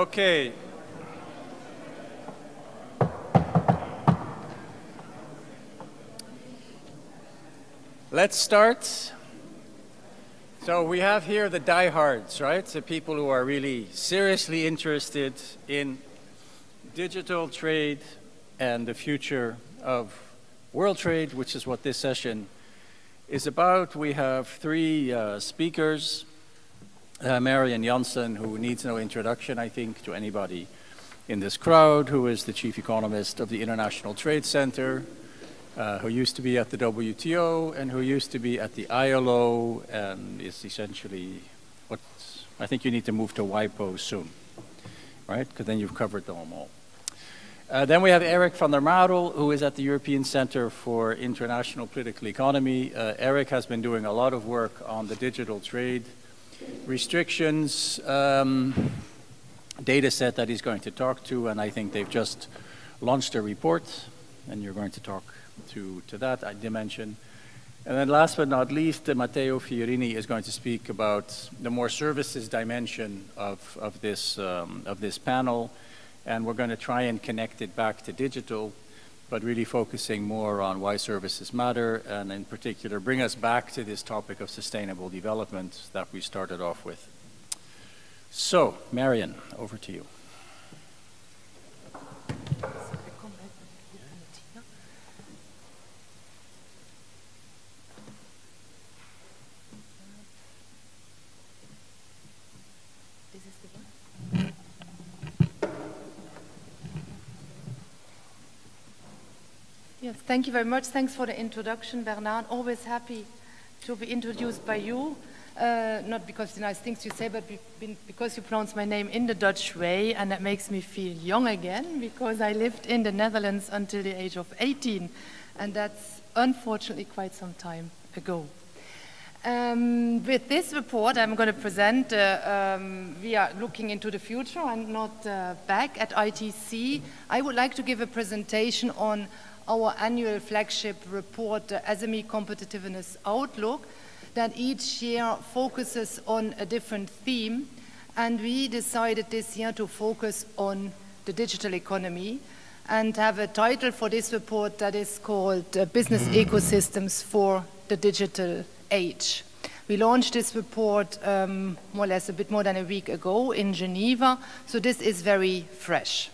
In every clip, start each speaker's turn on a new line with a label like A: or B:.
A: Okay. Let's start. So we have here the diehards, right? The people who are really seriously interested in digital trade and the future of world trade, which is what this session is about. We have three speakers. Marion Jansen, who needs no introduction, I think, to anybody in this crowd, who is the chief economist of the International Trade Center, who used to be at the WTO and who used to be at the ILO, and is essentially what I think you need to move to WIPO soon, right? Because then you've covered them all. Then we have Erik van der Marel, who is at the European Center for International Political Economy. Erik has been doing a lot of work on the digital trade restrictions data set that he's going to talk to, and I think they've just launched a report, and you're going to talk to that dimension. And then last but not least, Matteo Fiorini is going to speak about the more services dimension of this panel, and we're going to try and connect it back to digital, but really focusing more on why services matter, and in particular bring us back to this topic of sustainable development that we started off with. So, Marion, over to you.
B: Yes, thank you very much. Thanks for the introduction, Bernard. Always happy to be introduced by you. Not because of the nice things you say, but because you pronounce my name in the Dutch way, and that makes me feel young again, because I lived in the Netherlands until the age of 18, and that's unfortunately quite some time ago. With this report I'm going to present, we are looking into the future and not back at ITC. I would like to give a presentation on our annual flagship report, the SME Competitiveness Outlook, that each year focuses on a different theme, and we decided this year to focus on the digital economy and have a title for this report that is called Business Ecosystems for the Digital Age. We launched this report more or less a bit more than a week ago in Geneva, so this is very fresh.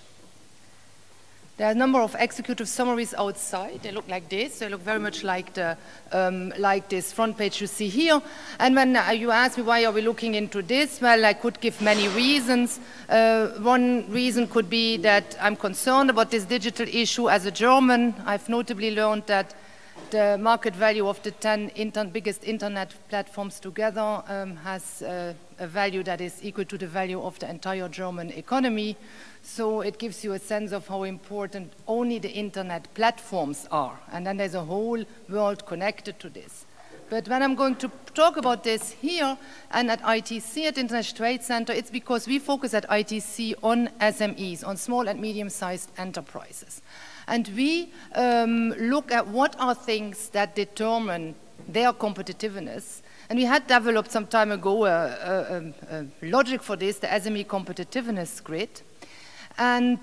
B: There are a number of executive summaries outside. They look like this. They look very much like this front page you see here. And when you ask me why are we looking into this, well, I could give many reasons. One reason could be that I'm concerned about this digital issue. As a German, I've notably learned that the market value of the 10 biggest internet platforms together has a value that is equal to the value of the entire German economy. So it gives you a sense of how important only the internet platforms are. And then there's a whole world connected to this. But when I'm going to talk about this here and at ITC, at International Trade Center, it's because we focus at ITC on SMEs, on small and medium-sized enterprises. And we look at what are things that determine their competitiveness. And we had developed some time ago a logic for this, the SME competitiveness grid. And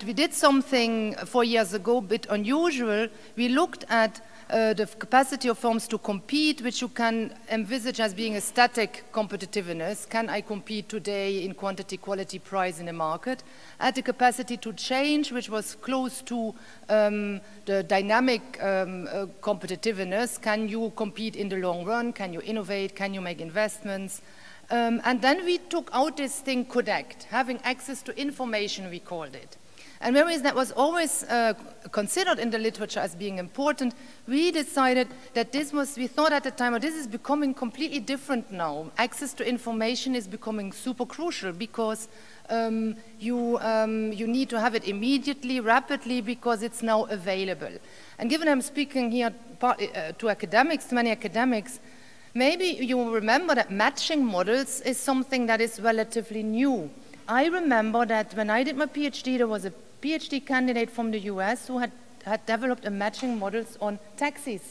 B: we did something 4 years ago, a bit unusual. We looked at the capacity of firms to compete, which you can envisage as being a static competitiveness. Can I compete today in quantity, quality, price in the market? At the capacity to change, which was close to the dynamic competitiveness. Can you compete in the long run? Can you innovate? Can you make investments? And then we took out this thing, connect, having access to information, we called it. And whereas that was always considered in the literature as being important, we decided that this was, we thought at the time, well, this is becoming completely different now. Access to information is becoming super crucial because you need to have it immediately, rapidly, because it's now available. And given I'm speaking here to academics, to many academics, maybe you will remember that matching models is something that is relatively new. I remember that when I did my PhD, there was a PhD candidate from the US who had developed a matching models on taxis.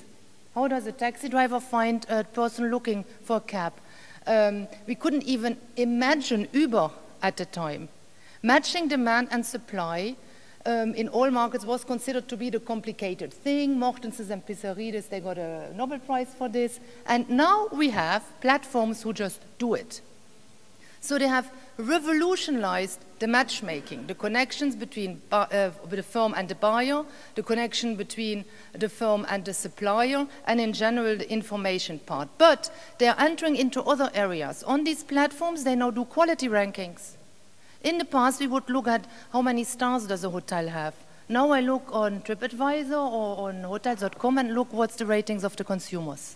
B: How does a taxi driver find a person looking for a cab? We couldn't even imagine Uber at the time. Matching demand and supply in all markets was considered to be the complicated thing. Mortensen and Pissarides, they got a Nobel Prize for this. And now we have platforms who just do it. So they have revolutionized the matchmaking, the connections between the firm and the buyer, the connection between the firm and the supplier, and in general the information part. But they are entering into other areas. On these platforms, they now do quality rankings. In the past, we would look at how many stars does a hotel have. Now I look on TripAdvisor or on hotels.com and look what's the ratings of the consumers.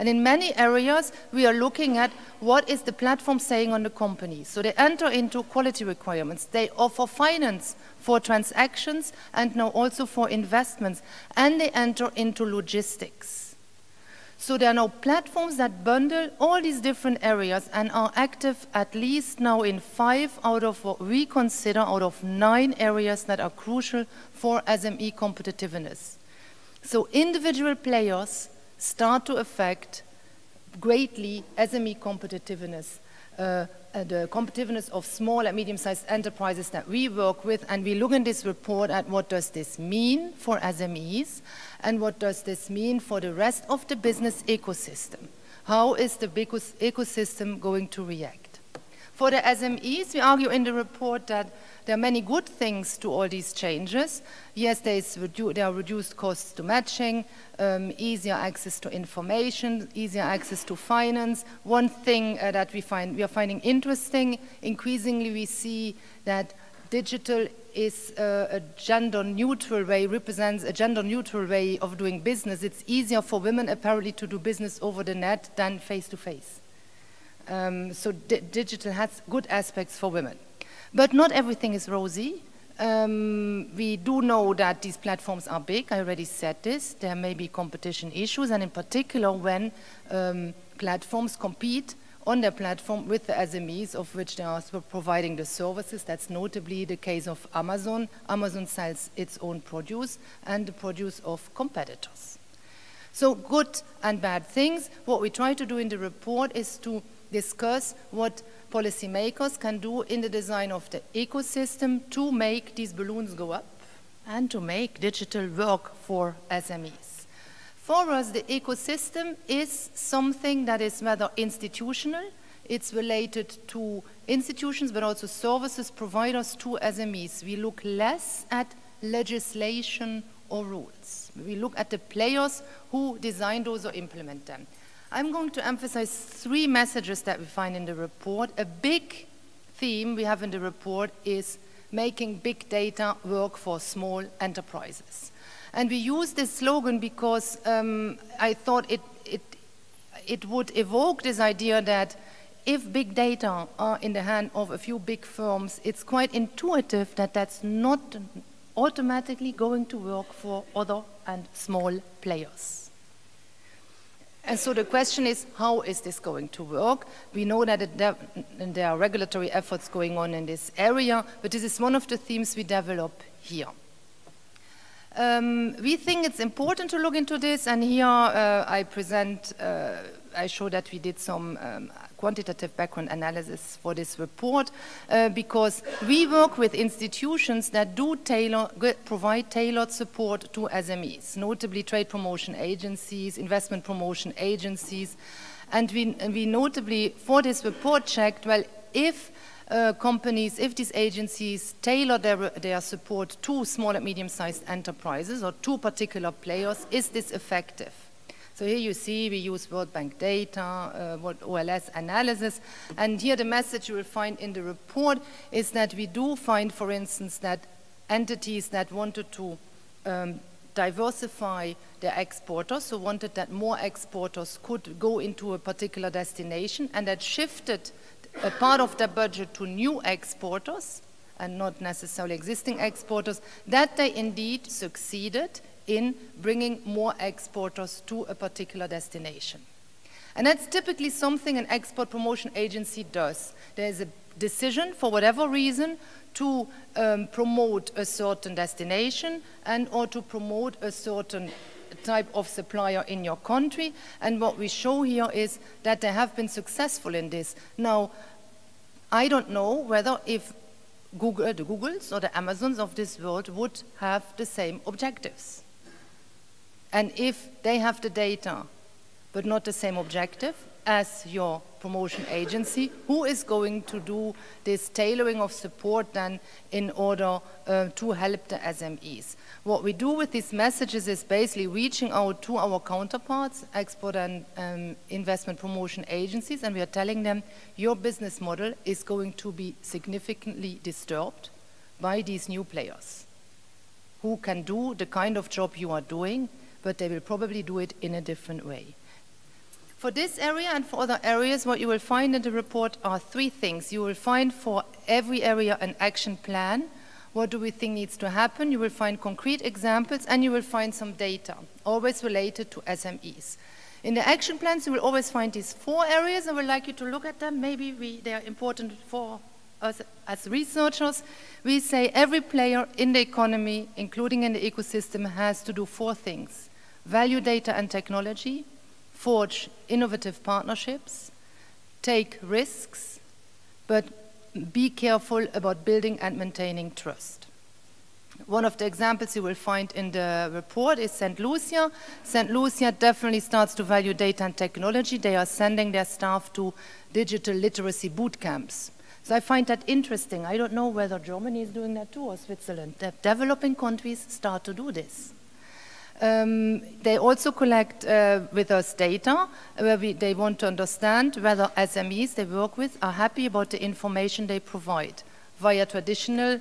B: And in many areas, we are looking at what is the platform saying on the company. So they enter into quality requirements. They offer finance for transactions and now also for investments. And they enter into logistics. So there are now platforms that bundle all these different areas and are active at least now in 5 out of what we consider out of 9 areas that are crucial for SME competitiveness. So individual players start to affect greatly SME competitiveness, the competitiveness of small and medium-sized enterprises that we work with, and we look in this report at what does this mean for SMEs and what does this mean for the rest of the business ecosystem. How is the ecosystem going to react? For the SMEs, we argue in the report that there are many good things to all these changes. Yes, there are reduced costs to matching, easier access to information, easier access to finance. One thing that we are finding interesting, increasingly we see that digital is a gender-neutral way, represents a gender-neutral way of doing business. It's easier for women apparently to do business over the net than face-to-face. So digital has good aspects for women. But not everything is rosy. We do know that these platforms are big. I already said this. There may be competition issues, and in particular when platforms compete on their platform with the SMEs, of which they are providing the services. That's notably the case of Amazon. Amazon sells its own produce and the produce of competitors. So good and bad things. What we try to do in the report is to discuss what policymakers can do in the design of the ecosystem to make these balloons go up and to make digital work for SMEs. For us, the ecosystem is something that is rather institutional. It's related to institutions, but also services providers to SMEs. We look less at legislation or rules. We look at the players who design those or implement them. I'm going to emphasize 3 messages that we find in the report. A big theme we have in the report is making big data work for small enterprises. And we use this slogan because I thought it would evoke this idea that if big data are in the hand of a few big firms, it's quite intuitive that that's not automatically going to work for other and small players. And so the question is, how is this going to work? We know that there are regulatory efforts going on in this area, but this is one of the themes we develop here. We think it's important to look into this, and here I show that we did some quantitative background analysis for this report because we work with institutions that do provide tailored support to SMEs, notably trade promotion agencies, investment promotion agencies, and we notably for this report checked, well, if if these agencies tailor their support to small and medium-sized enterprises or to particular players, is this effective? So here you see we use World Bank data, OLS analysis, and here the message you will find in the report is that we do find, for instance, that entities that wanted to diversify their exporters, so wanted that more exporters could go into a particular destination, and that shifted a part of their budget to new exporters and not necessarily existing exporters, that they indeed succeeded in bringing more exporters to a particular destination. And that's typically something an export promotion agency does. There's a decision, for whatever reason, to promote a certain destination and or to promote a certain type of supplier in your country, and what we show here is that they have been successful in this. Now, I don't know whether if Google, the Googles or the Amazons of this world would have the same objectives. And if they have the data, but not the same objective as your promotion agency, who is going to do this tailoring of support then in order to help the SMEs? What we do with these messages is basically reaching out to our counterparts, export and investment promotion agencies, and we are telling them your business model is going to be significantly disturbed by these new players who can do the kind of job you are doing, but they will probably do it in a different way. For this area and for other areas, what you will find in the report are three things. You will find for every area an action plan. What do we think needs to happen? You will find concrete examples, and you will find some data, always related to SMEs. In the action plans, you will always find these 4 areas. I would like you to look at them. Maybe they are important for us as researchers. We say every player in the economy, including in the ecosystem, has to do 4 things: value data and technology, forge innovative partnerships, take risks, but be careful about building and maintaining trust. One of the examples you will find in the report is St. Lucia. St. Lucia definitely starts to value data and technology. They are sending their staff to digital literacy boot camps. So I find that interesting. I don't know whether Germany is doing that too or Switzerland. The developing countries start to do this. They also collect with us data where they want to understand whether SMEs they work with are happy about the information they provide via traditional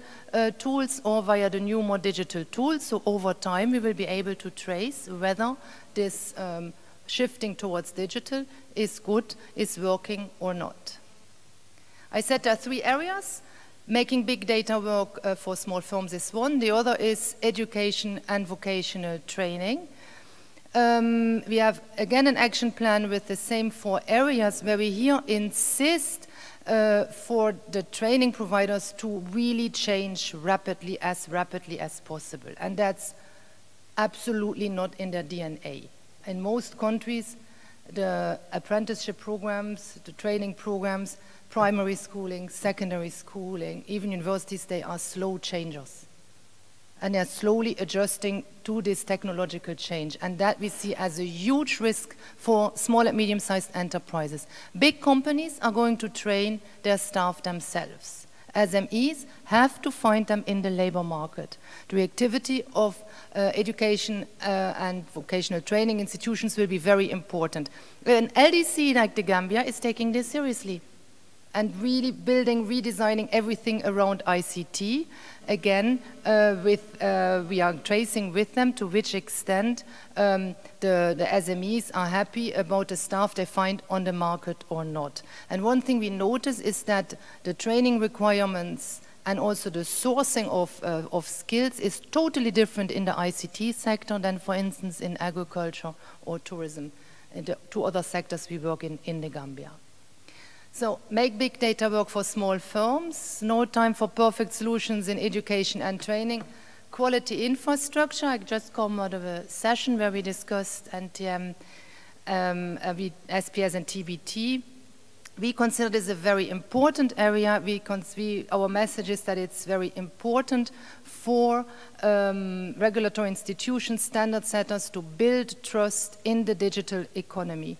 B: tools or via the new, more digital tools. So over time, we will be able to trace whether this shifting towards digital is good, is working or not. I said there are 3 areas. Making big data work for small firms is one. The other is education and vocational training. We have, again, an action plan with the same 4 areas where we here insist for the training providers to really change rapidly as possible. And that's absolutely not in their DNA. In most countries, the apprenticeship programs, the training programs, primary schooling, secondary schooling, even universities, they are slow changers. And they are slowly adjusting to this technological change. And that we see as a huge risk for small and medium-sized enterprises. Big companies are going to train their staff themselves. SMEs have to find them in the labor market. The activity of education and vocational training institutions will be very important. An LDC like the Gambia is taking this seriously and really building, redesigning everything around ICT. Again, we are tracing with them to which extent the SMEs are happy about the staff they find on the market or not. And one thing we notice is that the training requirements and also the sourcing of skills is totally different in the ICT sector than, for instance, in agriculture or tourism, and the 2 other sectors we work in the Gambia. So make big data work for small firms, no time for perfect solutions in education and training, quality infrastructure. I just come out of a session where we discussed NTM, SPS and TBT. We consider this a very important area. Our message is that it's very important for regulatory institutions, standard setters to build trust in the digital economy.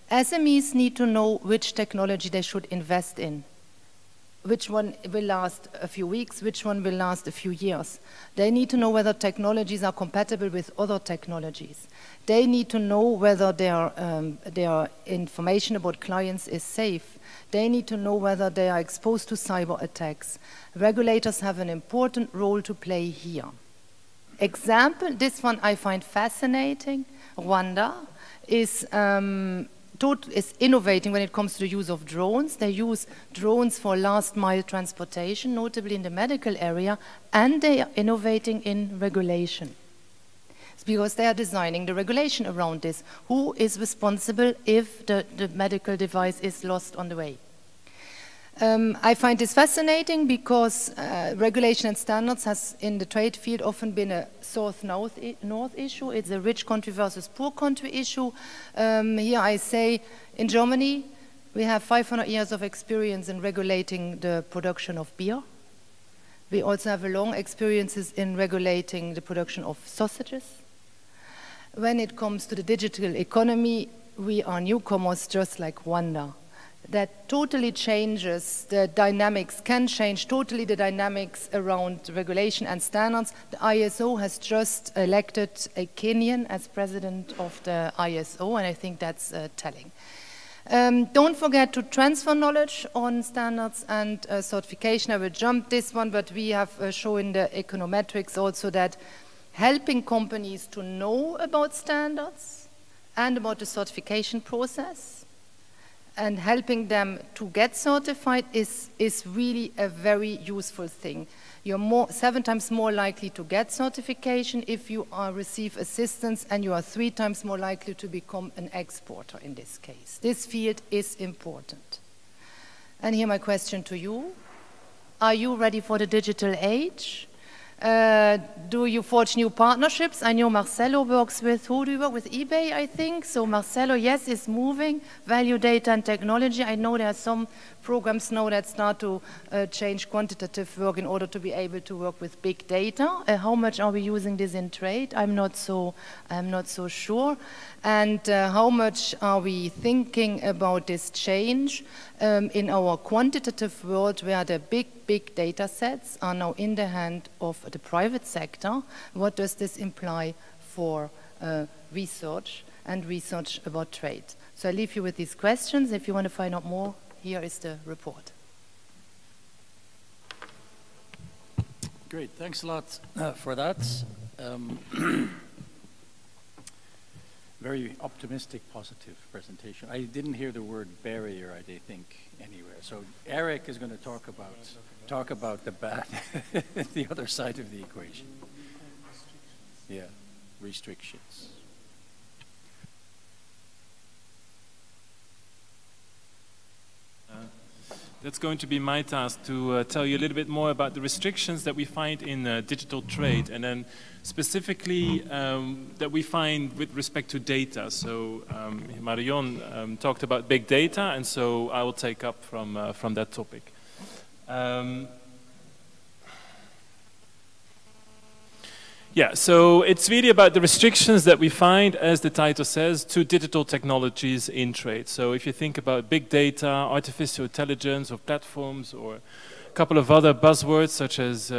B: SMEs need to know which technology they should invest in, which one will last a few weeks, which one will last a few years. They need to know whether technologies are compatible with other technologies. They need to know whether their information about clients is safe. They need to know whether they are exposed to cyber attacks. Regulators have an important role to play here. Example, this one I find fascinating. Rwanda is innovating when it comes to the use of drones. They use drones for last mile transportation, notably in the medical area, and they are innovating in regulation. It's because they are designing the regulation around this. Who is responsible if the medical device is lost on the way? I find this fascinating because regulation and standards has in the trade field often been a south-north issue. It's a rich country versus poor country issue. Here I say in Germany we have 500 years of experience in regulating the production of beer. We also have a long experiences in regulating the production of sausages. When it comes to the digital economy, we are newcomers just like Wanda. That totally changes the dynamics, can change totally the dynamics around regulation and standards. The ISO has just elected a Kenyan as president of the ISO, and I think that's telling. Don't forget to transfer knowledge on standards and certification. I will jump this one, but we have shown the econometrics also that helping companies to know about standards and about the certification process and helping them to get certified is really a very useful thing. You're 7 times more likely to get certification if you receive assistance, and you are 3 times more likely to become an exporter in this case. This field is important. And here my question to you. Are you ready for the digital age? Do you forge new partnerships? I know Marcelo works with, who do you work with? eBay, I think. So Marcelo, yes, is moving. Value data and technology. I know there are some programs now that start to change quantitative work in order to be able to work with big data. How much are we using this in trade? I'm not so sure. And how much are we thinking about this change in our quantitative world, where the big data sets are now in the hand of the private sector? What does this imply for research and research about trade? So I leave you with these questions. If you want to find out more, here is the report.
A: Great, thanks a lot for that. Very optimistic, positive presentation. I didn't hear the word barrier, I think, anywhere. So Erik is going to talk about the bad, the other side of the equation. Yeah, restrictions.
C: That's going to be my task, to tell you a little bit more about the restrictions that we find in digital trade, and then specifically that we find with respect to data. So Marion talked about big data, and so I will take up from that topic. Yeah, so it's really about the restrictions that we find, as the title says, to digital technologies in trade. So if you think about big data, artificial intelligence, or platforms, or a couple of other buzzwords such as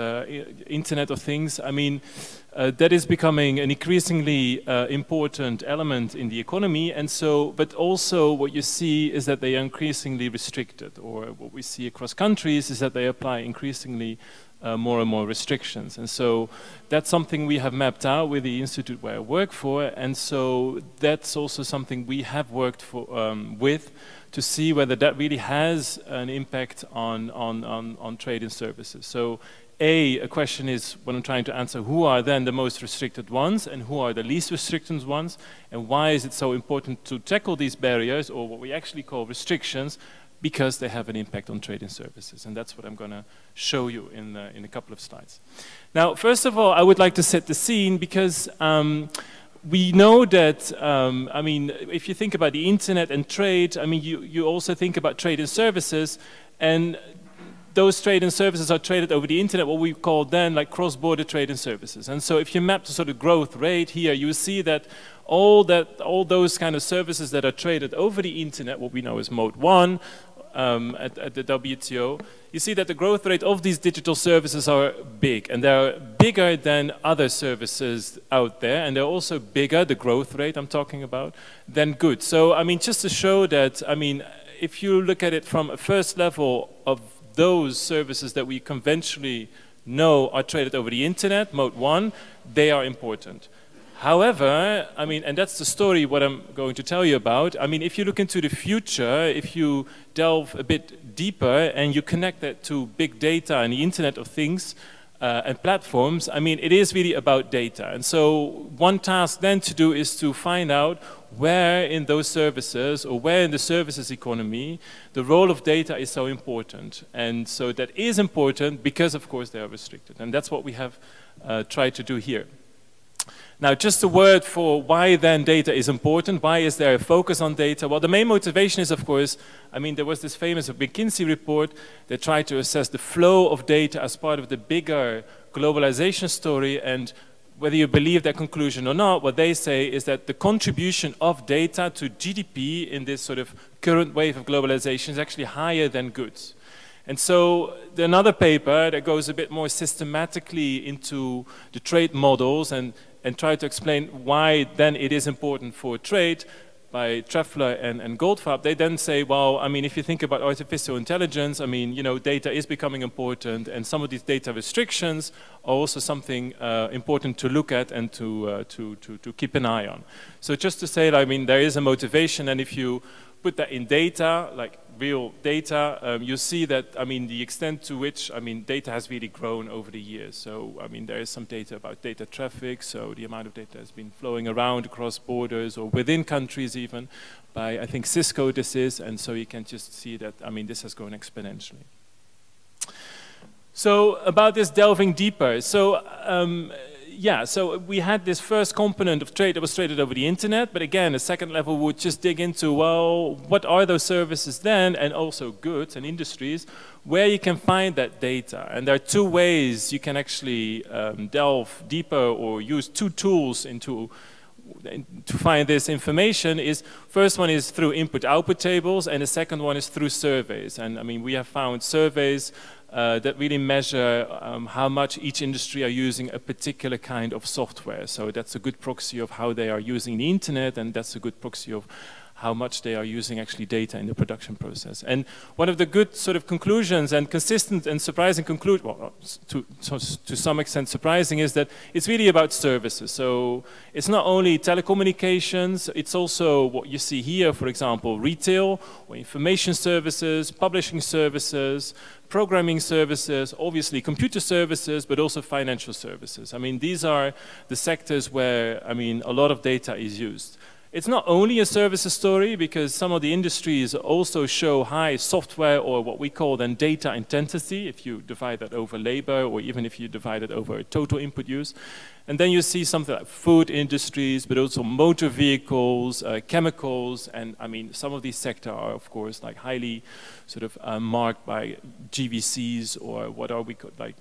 C: Internet of Things, I mean, that is becoming an increasingly important element in the economy. And so, but also what you see is that they are increasingly restricted, or what we see across countries is that they apply increasingly more and more restrictions. And so that's something we have mapped out with the institute where I work for, and so that's also something we have worked for, with, to see whether that really has an impact on trade and services. So a question is, when I'm trying to answer, who are then the most restricted ones and who are the least restricted ones, and why is it so important to tackle these barriers, or what we actually call restrictions, because they have an impact on trade and services. And that's what I'm going to show you in a couple of slides. Now, first of all, I would like to set the scene, because we know that, I mean, if you think about the internet and trade, I mean, you also think about trade and services, and those trade and services are traded over the internet, what we call then like cross-border trade and services. And so if you map the sort of growth rate here, you see that all those kind of services that are traded over the internet, what we know as Mode 1 at the WTO, you see that the growth rate of these digital services are big, and they're bigger than other services out there, and they're also bigger, the growth rate I'm talking about, than goods. So, I mean, just to show that, I mean, if you look at it from a first level of those services that we conventionally know are traded over the internet, Mode 1, they are important. However, I mean, and that's the story what I'm going to tell you about. I mean, if you look into the future, if you delve a bit deeper and you connect that to big data and the Internet of Things and platforms, I mean, it is really about data. And so one task then to do is to find out where in those services, or where in the services economy, the role of data is so important. And so that is important because, of course, they are restricted. And that's what we have tried to do here. Now, just a word for why then data is important. Why is there a focus on data? Well, the main motivation is, of course, I mean, there was this famous McKinsey report that tried to assess the flow of data as part of the bigger globalization story, and whether you believe that conclusion or not, what they say is that the contribution of data to GDP in this sort of current wave of globalization is actually higher than goods. And so another paper that goes a bit more systematically into the trade models and try to explain why then it is important for trade by Treffler and Goldfarb, they then say, well, I mean, if you think about artificial intelligence, I mean, you know, data is becoming important, and some of these data restrictions are also something important to look at and to keep an eye on. So just to say, I mean, there is a motivation, and if you put that in data, like real data, you see that, I mean, the extent to which, I mean, data has really grown over the years. So, I mean, there is some data about data traffic, so the amount of data has been flowing around across borders or within countries even, by, I think, Cisco this is, and so you can just see that, I mean, this has grown exponentially. So, about this delving deeper, so, yeah, so we had this first component of trade that was traded over the internet, but again, the second level would just dig into, well, what are those services then, and also goods and industries, where you can find that data. And there are two ways you can actually delve deeper or use two tools to find this information. First one is through input-output tables, and the second one is through surveys. And I mean, we have found surveys that really measure how much each industry are using a particular kind of software. So that's a good proxy of how they are using the internet, and that's a good proxy of how much they are using actually data in the production process. And one of the good sort of conclusions and consistent and surprising conclusion, well, to some extent surprising, is that it's really about services. So it's not only telecommunications, it's also what you see here, for example, retail or information services, publishing services, programming services, obviously computer services, but also financial services. I mean, these are the sectors where, I mean, a lot of data is used. It's not only a services story, because some of the industries also show high software or what we call then data intensity, if you divide that over labor or even if you divide it over total input use. And then you see something like food industries, but also motor vehicles, chemicals, and I mean, some of these sectors are, of course, like highly sort of marked by GVCs, or what are we called, like,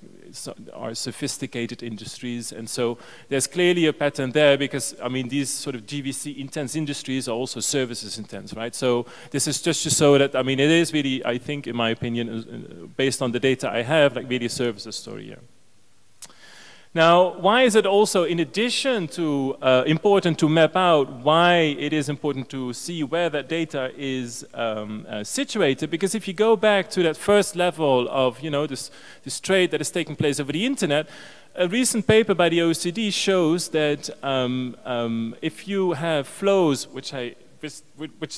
C: are sophisticated industries. And so there's clearly a pattern there, because I mean, these sort of GVC intense industries are also services intense, right? So this is just to show that, I mean, it is really, I think, in my opinion, based on the data I have, like really a services story here. Now, why is it also, in addition to important to map out why it is important to see where that data is situated? Because if you go back to that first level of, you know, this trade that is taking place over the internet, a recent paper by the OECD shows that if you have flows, which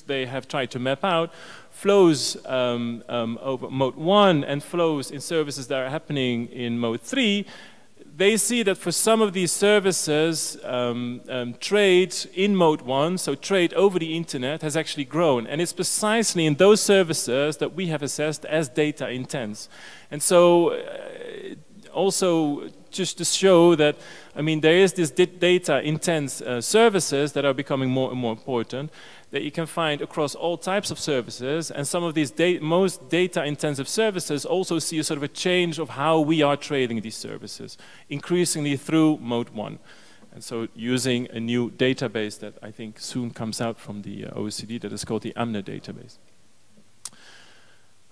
C: they have tried to map out, flows over mode 1 and flows in services that are happening in mode 3, they see that for some of these services, trade in mode 1, so trade over the internet, has actually grown. And it's precisely in those services that we have assessed as data intense. And so also just to show that, I mean, there is this data intense services that are becoming more and more important, that you can find across all types of services, and some of these most data-intensive services also see a sort of a change of how we are trading these services, increasingly through mode 1. And so using a new database that I think soon comes out from the OECD that is called the AMNA database.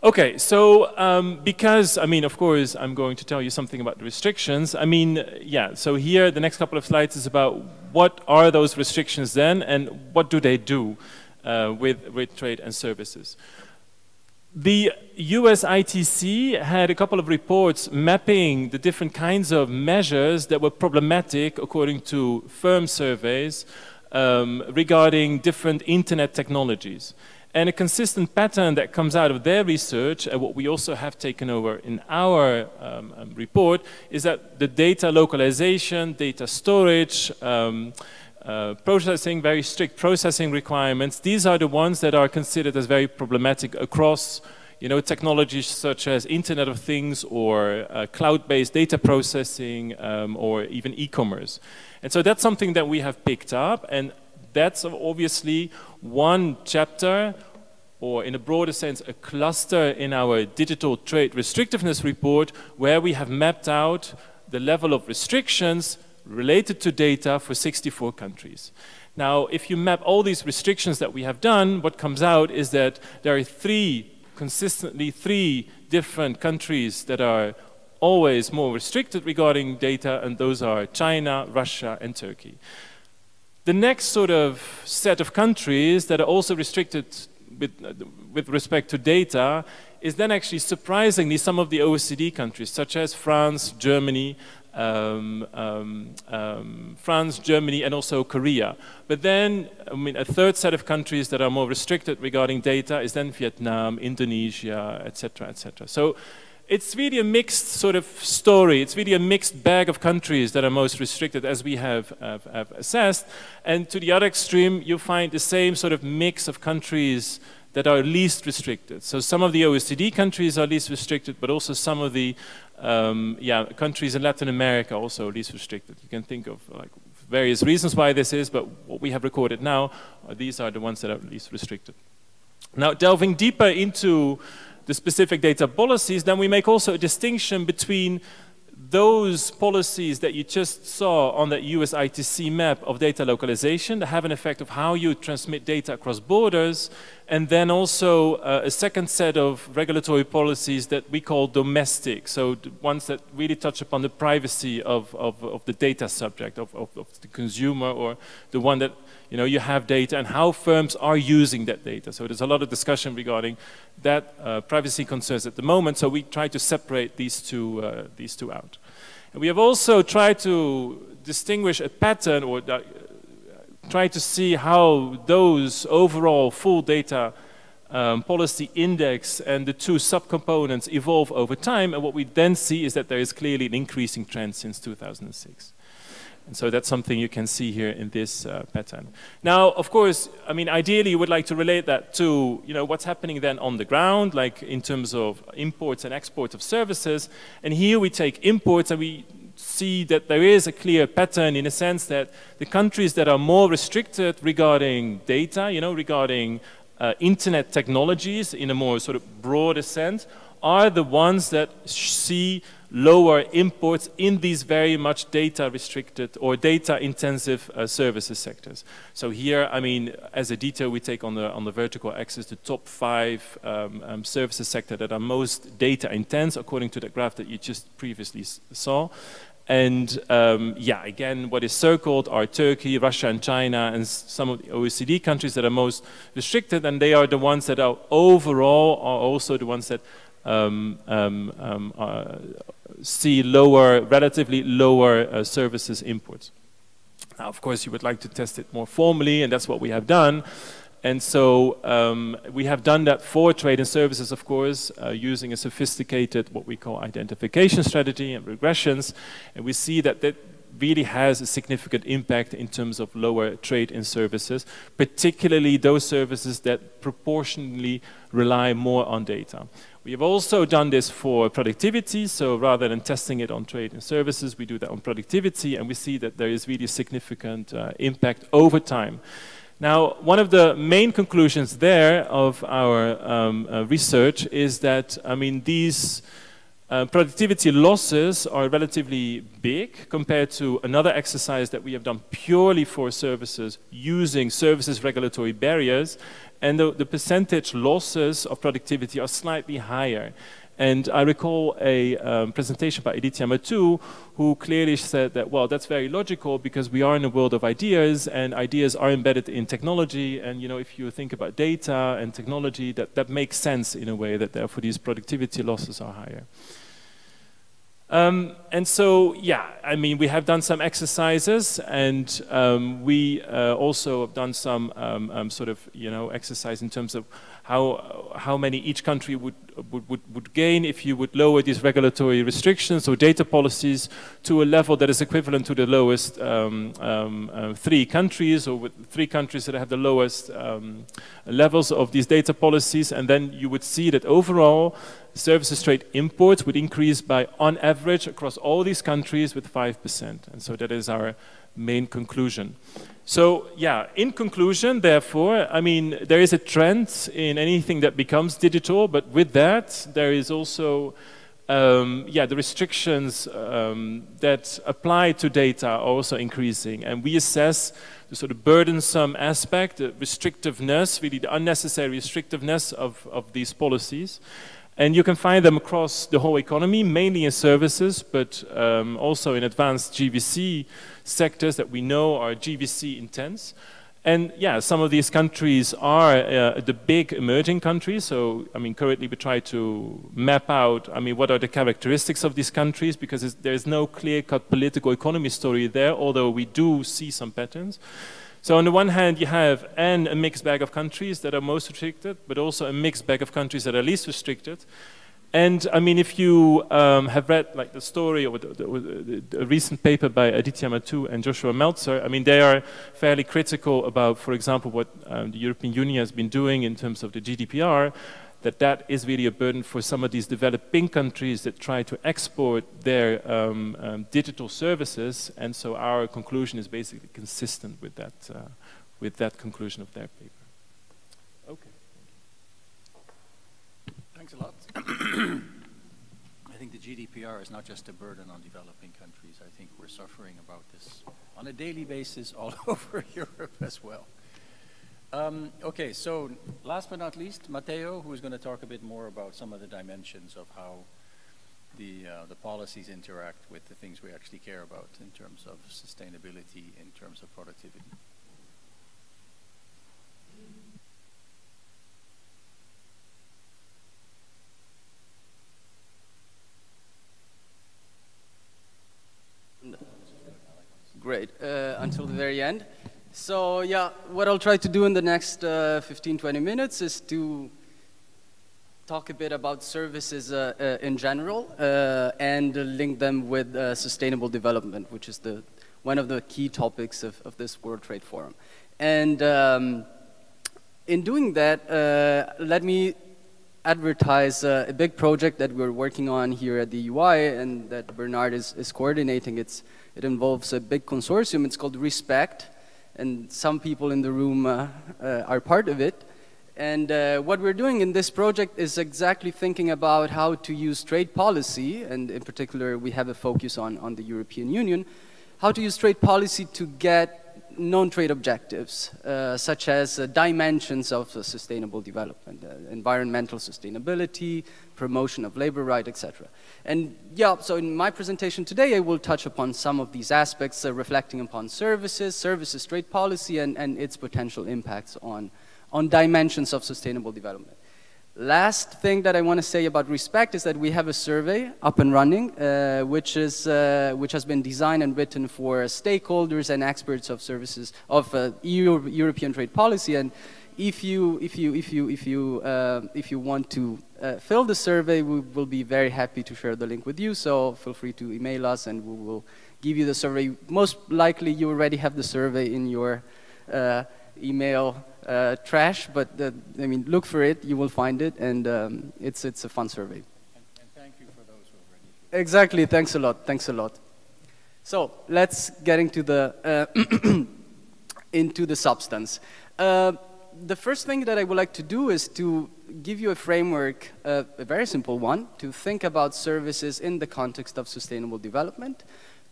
C: Okay, so because, I mean, of course, I'm going to tell you something about the restrictions. I mean, yeah, so here the next couple of slides is about what are those restrictions then, and what do they do with trade and services. The US ITC had a couple of reports mapping the different kinds of measures that were problematic according to firm surveys regarding different internet technologies. And a consistent pattern that comes out of their research, and what we also have taken over in our report, is that the data localization, data storage, processing, very strict processing requirements, these are the ones that are considered as very problematic across, you know, technologies such as Internet of Things or cloud-based data processing or even e-commerce. And so that's something that we have picked up, and that's obviously one chapter, or in a broader sense, a cluster in our digital trade restrictiveness report, where we have mapped out the level of restrictions related to data for 64 countries. Now, if you map all these restrictions that we have done, what comes out is that there are consistently three different countries that are always more restricted regarding data, and those are China, Russia, and Turkey. The next sort of set of countries that are also restricted with respect to data is then actually surprisingly some of the OECD countries, such as France, Germany, and also Korea. But then, I mean, a third set of countries that are more restricted regarding data is then Vietnam, Indonesia, etc., etc. So it's really a mixed sort of story. It's really a mixed bag of countries that are most restricted, as we have assessed. And to the other extreme, you find the same sort of mix of countries that are least restricted. So some of the OECD countries are least restricted, but also some of the countries in Latin America also least restricted. You can think of like various reasons why this is, but what we have recorded now, these are the ones that are least restricted. Now, delving deeper into the specific data policies, then we make also a distinction between those policies that you just saw on the US ITC map of data localization that have an effect of how you transmit data across borders, and then also a second set of regulatory policies that we call domestic, so the ones that really touch upon the privacy of the data subject, of the consumer, or the one that, you know, you have data and how firms are using that data. So there's a lot of discussion regarding that privacy concerns at the moment, so we try to separate these two out. And we have also tried to distinguish a pattern, or try to see how those overall full data policy index and the two subcomponents evolve over time, and what we then see is that there is clearly an increasing trend since 2006. And so that's something you can see here in this pattern. Now, of course, I mean, ideally you would like to relate that to, you know, what's happening then on the ground, like in terms of imports and exports of services. And here we take imports and we see that there is a clear pattern in a sense that the countries that are more restricted regarding data, you know, regarding internet technologies in a more sort of broader sense, are the ones that see lower imports in these very much data restricted or data intensive services sectors. So here, I mean, as a detail, we take on the vertical axis the top 5 services sector that are most data intense, according to the graph that you just previously saw. And yeah, again, what is circled are Turkey, Russia, and China, and some of the OECD countries that are most restricted, and they are the ones that are overall are also the ones that see lower, relatively lower services imports. Now, of course, you would like to test it more formally, and that's what we have done. And so we have done that for trade and services, of course, using a sophisticated, what we call identification strategy and regressions. And we see that that really has a significant impact in terms of lower trade in services, particularly those services that proportionally rely more on data. We have also done this for productivity, so rather than testing it on trade and services, we do that on productivity, and we see that there is really significant impact over time. Now, one of the main conclusions there of our research is that, I mean, these productivity losses are relatively big compared to another exercise that we have done purely for services using services regulatory barriers, and the percentage losses of productivity are slightly higher. And I recall a presentation by Aditya Mattu, who clearly said that, well, that's very logical because we are in a world of ideas, and ideas are embedded in technology. And, you know, if you think about data and technology, that makes sense in a way that therefore these productivity losses are higher. And so, yeah, I mean, we have done some exercises, and we also have done some sort of, you know, exercise in terms of how many each country would would gain if you would lower these regulatory restrictions or data policies to a level that is equivalent to the lowest 3 countries, or with 3 countries that have the lowest levels of these data policies, and then you would see that overall services trade imports would increase by, on average, across all these countries with 5%. And so that is our main conclusion. So yeah, in conclusion, therefore, I mean, there is a trend in anything that becomes digital, but with that, there is also, the restrictions that apply to data are also increasing. And we assess the sort of burdensome aspect, the restrictiveness, really the unnecessary restrictiveness of these policies. And you can find them across the whole economy, mainly in services, but also in advanced GVC sectors that we know are GVC intense. And yeah, some of these countries are the big emerging countries. So, I mean, currently we try to map out, I mean, what are the characteristics of these countries, because there's no clear-cut political economy story there, although we do see some patterns. So on the one hand, you have a mixed bag of countries that are most restricted, but also a mixed bag of countries that are least restricted. And I mean, if you have read like the story or the recent paper by Aditya Mattu and Joshua Meltzer, I mean, they are fairly critical about, for example, what the European Union has been doing in terms of the GDPR, that is really a burden for some of these developing countries that try to export their digital services. And so our conclusion is basically consistent with that conclusion of their paper. Okay.
A: Thanks a lot. I think the GDPR is not just a burden on developing countries. I think we're suffering about this on a daily basis all over Europe as well. Okay, so last but not least, Matteo, who is going to talk a bit more about some of the dimensions of how the policies interact with the things we actually care about in terms of sustainability, in terms of productivity.
D: Great, until the very end. So yeah, what I'll try to do in the next 15-20 minutes is to talk a bit about services in general and link them with sustainable development, which is one of the key topics of this World Trade Forum. And in doing that, let me advertise a big project that we're working on here at the UI and that Bernard is coordinating. It involves a big consortium. It's called Respect. And some people in the room are part of it. And what we're doing in this project is exactly thinking about how to use trade policy, and in particular we have a focus on the European Union, how to use trade policy to get non-trade objectives, such as dimensions of sustainable development, environmental sustainability, promotion of labor rights, etc. And yeah, so in my presentation today, I will touch upon some of these aspects, reflecting upon services, trade policy, and its potential impacts on dimensions of sustainable development. Last thing that I want to say about Respect is that we have a survey up and running, which has been designed and written for stakeholders and experts of services of European trade policy. And if you want to fill the survey, we will be very happy to share the link with you. So feel free to email us, and we will give you the survey. Most likely, you already have the survey in your email trash, but I mean, look for it, you will find it, and it's a fun survey.
A: And thank you for those who already.
D: Exactly, thanks a lot. So let's get into the into the substance. The first thing that I would like to do is to give you a framework, a very simple one, to think about services in the context of sustainable development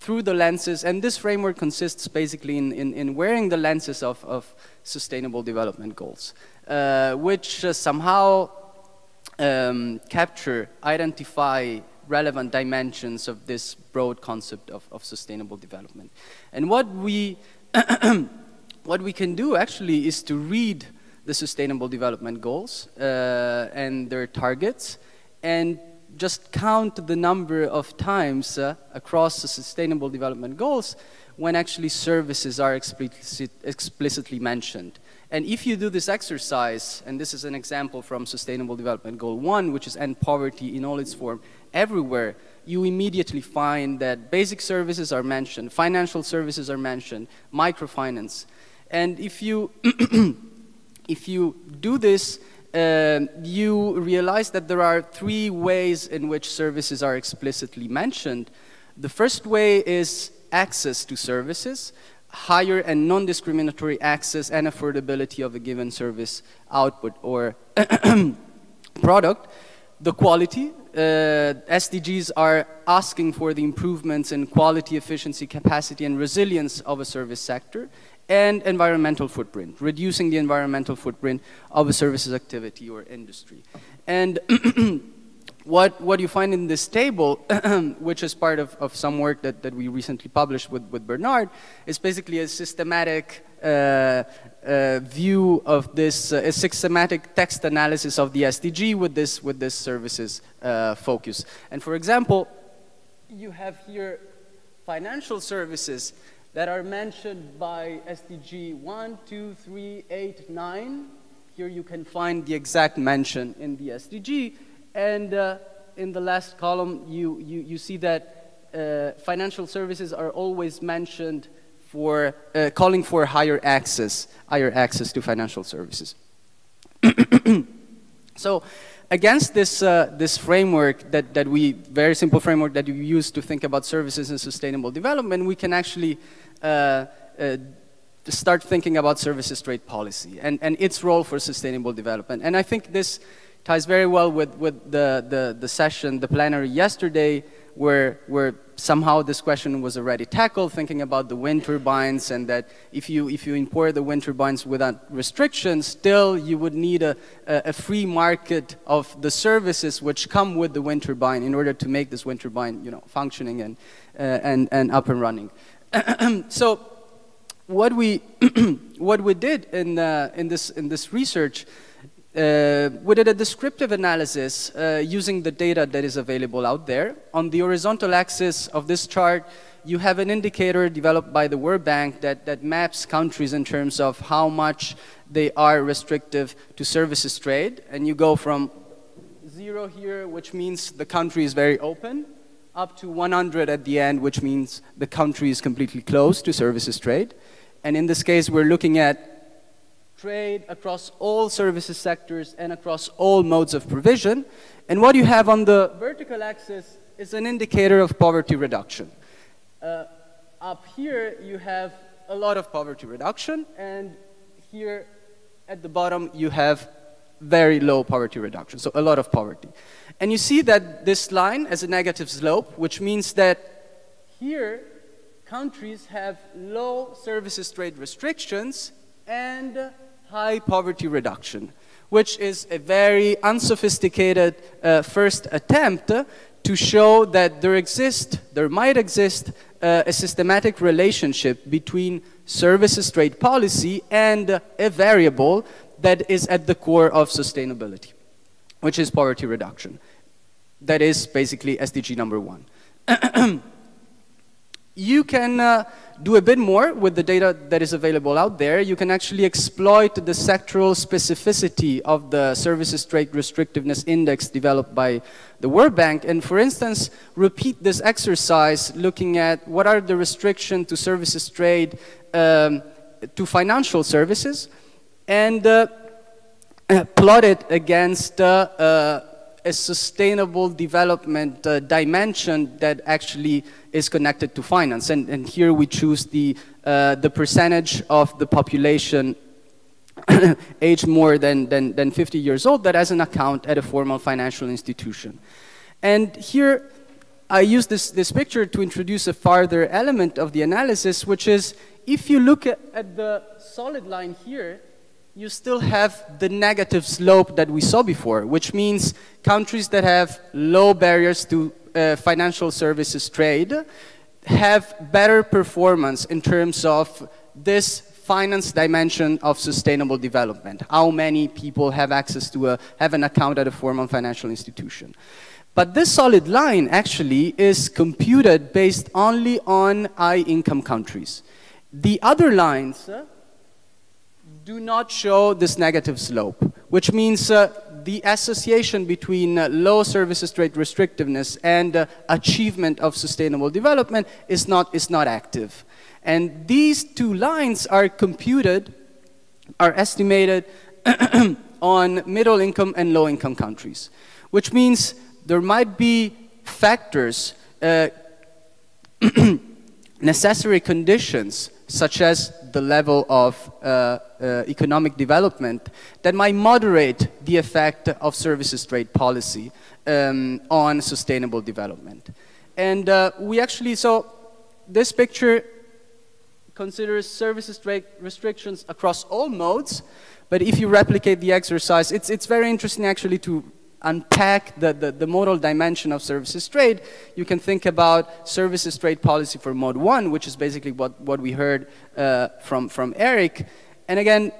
D: through the lenses, and this framework consists basically in wearing the lenses of sustainable development goals, which somehow identify relevant dimensions of this broad concept of sustainable development. And what we can do actually is to read the sustainable development goals and their targets, and just count the number of times across the sustainable development goals when actually services are explicitly mentioned. And if you do this exercise, and this is an example from Sustainable Development Goal 1, which is end poverty in all its form everywhere, you immediately find that basic services are mentioned, financial services are mentioned, microfinance. And if you, if you do this, you realize that there are 3 ways in which services are explicitly mentioned. The first way is access to services, higher and non-discriminatory access and affordability of a given service output or product. The quality, SDGs are asking for the improvements in quality, efficiency, capacity, and resilience of a service sector, and environmental footprint, reducing the environmental footprint of a services activity or industry. And what you find in this table, which is part of some work that we recently published with Bernard, is basically a systematic view of this, a systematic text analysis of the SDG with this services focus. And for example, you have here financial services that are mentioned by SDG 1, 2, 3, 8, 9. Here you can find the exact mention in the SDG. And in the last column, you see that financial services are always mentioned for calling for higher access to financial services. So against this framework very simple framework that you use to think about services and sustainable development, we can actually start thinking about services trade policy and its role for sustainable development. And I think this ties very well with the session, the plenary yesterday, where somehow this question was already tackled, thinking about the wind turbines, and that if you import the wind turbines without restrictions, still you would need a free market of the services which come with the wind turbine in order to make this wind turbine, you know, functioning and up and running. So what we did in this research, we did a descriptive analysis using the data that is available out there. On the horizontal axis of this chart, you have an indicator developed by the World Bank that maps countries in terms of how much they are restrictive to services trade. And you go from 0 here, which means the country is very open, up to 100 at the end, which means the country is completely closed to services trade. And in this case, we're looking at trade across all services sectors and across all modes of provision. And what you have on the vertical axis is an indicator of poverty reduction. Up here, you have a lot of poverty reduction, and here at the bottom, you have very low poverty reduction, so a lot of poverty. And you see that this line has a negative slope, which means that here, countries have low services trade restrictions and high poverty reduction, which is a very unsophisticated first attempt to show that there might exist a systematic relationship between services trade policy and a variable that is at the core of sustainability, which is poverty reduction. That is basically SDG number 1. You can do a bit more with the data that is available out there. You can actually exploit the sectoral specificity of the Services Trade Restrictiveness Index developed by the World Bank, and for instance, repeat this exercise looking at what are the restrictions to services trade to financial services, and plot it against a sustainable development dimension that actually is connected to finance. And here we choose the percentage of the population aged more than 50 years old that has an account at a formal financial institution. And here I use this picture to introduce a further element of the analysis, which is if you look at the solid line here, you still have the negative slope that we saw before, which means countries that have low barriers to financial services trade have better performance in terms of this finance dimension of sustainable development. How many people have access to have an account at a formal financial institution. But this solid line actually is computed based only on high-income countries. The other lines do not show this negative slope, which means the association between low services trade restrictiveness and achievement of sustainable development is not active. And these two lines are computed, are estimated on middle income and low income countries, which means there might be factors, necessary conditions, such as the level of economic development, that might moderate the effect of services trade policy on sustainable development. And we actually, so this picture considers services trade restrictions across all modes, but if you replicate the exercise, it's very interesting actually to unpack the modal dimension of services trade. You can think about services trade policy for mode 1, which is basically what we heard from Erik. And again,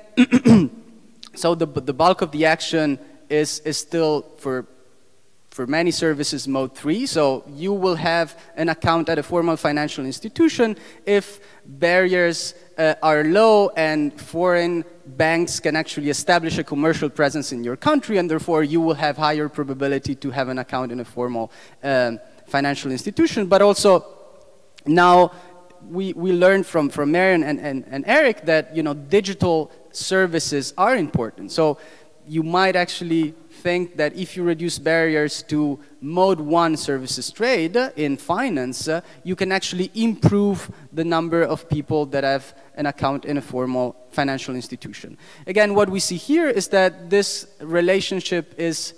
D: so the bulk of the action is still for many services mode 3. So you will have an account at a formal financial institution if barriers are low and foreign banks can actually establish a commercial presence in your country, and therefore you will have higher probability to have an account in a formal financial institution. But also now we learned from Marion and Erik that, you know, digital services are important. So you might actually think that if you reduce barriers to mode 1 services trade in finance, you can actually improve the number of people that have an account in a formal financial institution. Again, what we see here is that this relationship is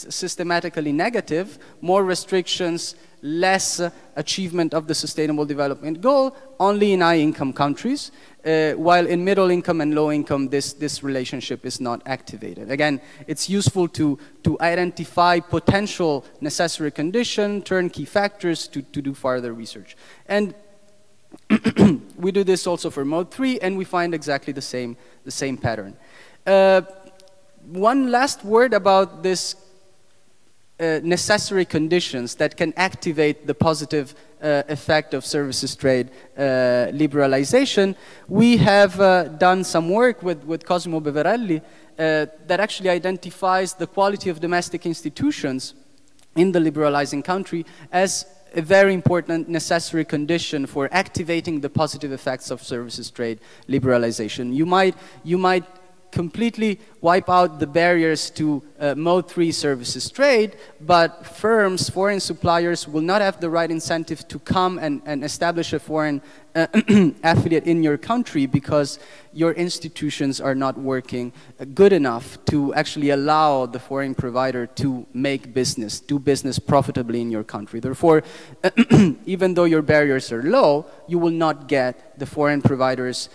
D: systematically negative. More restrictions, less achievement of the sustainable development goal, only in high-income countries, while in middle income and low income, this relationship is not activated. Again, it's useful to identify potential necessary condition, turnkey factors to do further research. And we do this also for mode 3, and we find exactly the same pattern. One last word about this necessary conditions that can activate the positive effect of services trade liberalization. We have done some work with Cosimo Beverelli that actually identifies the quality of domestic institutions in the liberalizing country as a very important necessary condition for activating the positive effects of services trade liberalization. You might completely wipe out the barriers to mode 3 services trade, but firms, foreign suppliers will not have the right incentive to come and establish a foreign affiliate in your country because your institutions are not working good enough to actually allow the foreign provider to make business, do business profitably in your country. Therefore, even though your barriers are low, you will not get the foreign providers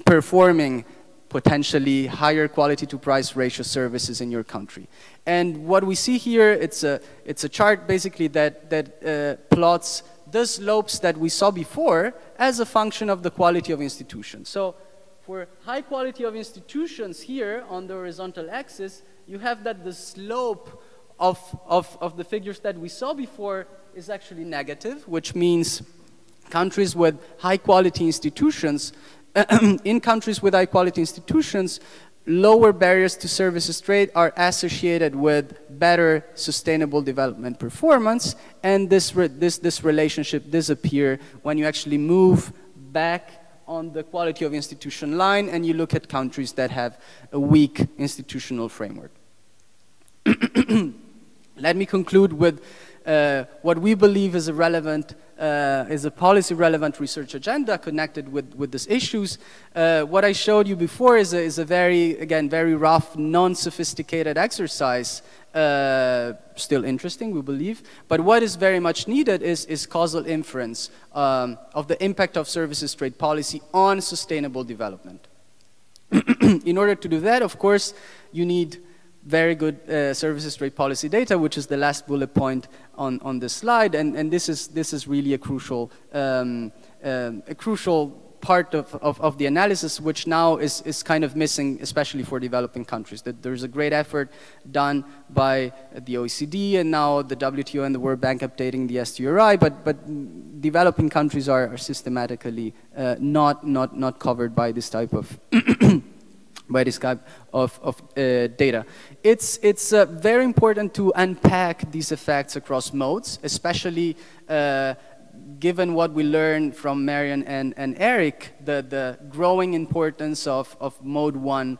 D: performing potentially higher quality to price ratio services in your country. And what we see here, it's a chart basically that plots the slopes that we saw before as a function of the quality of institutions. So for high quality of institutions here on the horizontal axis, you have that the slope of the figures that we saw before is actually negative, which means countries with high quality institutions in countries with high quality institutions, lower barriers to services trade are associated with better sustainable development performance, and this relationship disappears when you actually move back on the quality of institution line and you look at countries that have a weak institutional framework. Let me conclude with what we believe is a relevant is a policy-relevant research agenda connected with these issues. What I showed you before is a very rough, non-sophisticated exercise, still interesting, we believe. But what is very much needed is causal inference of the impact of services trade policy on sustainable development. In order to do that, of course, you need very good services trade policy data, which is the last bullet point on this slide, and this is really a crucial part of the analysis, which now is kind of missing, especially for developing countries. That there's a great effort done by the OECD and now the WTO and the World Bank updating the STRI, but developing countries are systematically not covered by this type of by this type of data. It's very important to unpack these effects across modes, especially given what we learned from Marion and Erik, the growing importance of mode one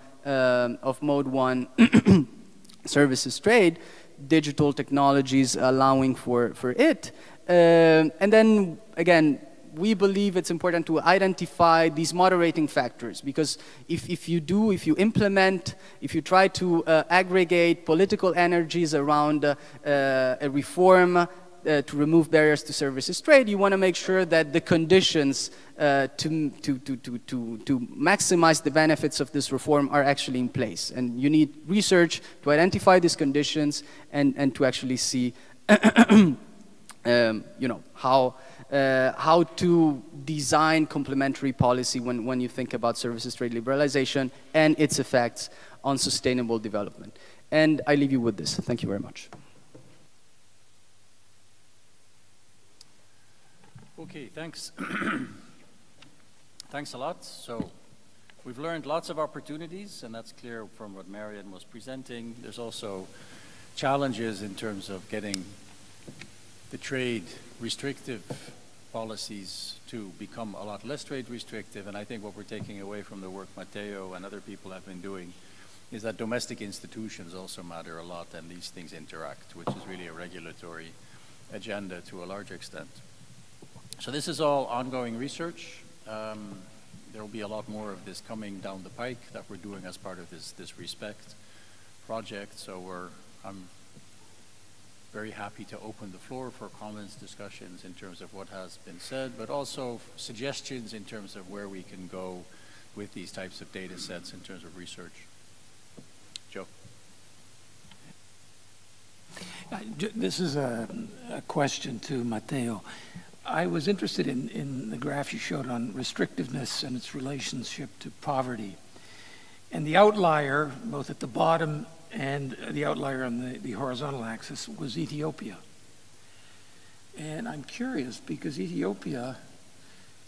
D: services trade, digital technologies allowing for it, and then again, we believe it's important to identify these moderating factors, because if you implement, if you try to aggregate political energies around a reform to remove barriers to services trade, you want to make sure that the conditions to maximize the benefits of this reform are actually in place. And you need research to identify these conditions and to actually see you know, how to design complementary policy when you think about services trade liberalization and its effects on sustainable development. And I leave you with this. Thank you very much.
A: Okay, thanks. Thanks a lot. So we've learned lots of opportunities, and that's clear from what Marion was presenting. There's also challenges in terms of getting the trade restrictive policies to become a lot less trade restrictive. And I think what we're taking away from the work Matteo and other people have been doing is that domestic institutions also matter a lot, and these things interact, which is really a regulatory agenda to a large extent. So this is all ongoing research. There will be a lot more of this coming down the pike that we're doing as part of this RESPECT project. So I'm very happy to open the floor for comments, discussions in terms of what has been said, but also suggestions in terms of where we can go with these types of data sets in terms of research. Joe.
E: This is a question to Matteo. I was interested in the graph you showed on restrictiveness and its relationship to poverty. And the outlier, both at the bottom and the outlier on the horizontal axis, was Ethiopia. And I'm curious because Ethiopia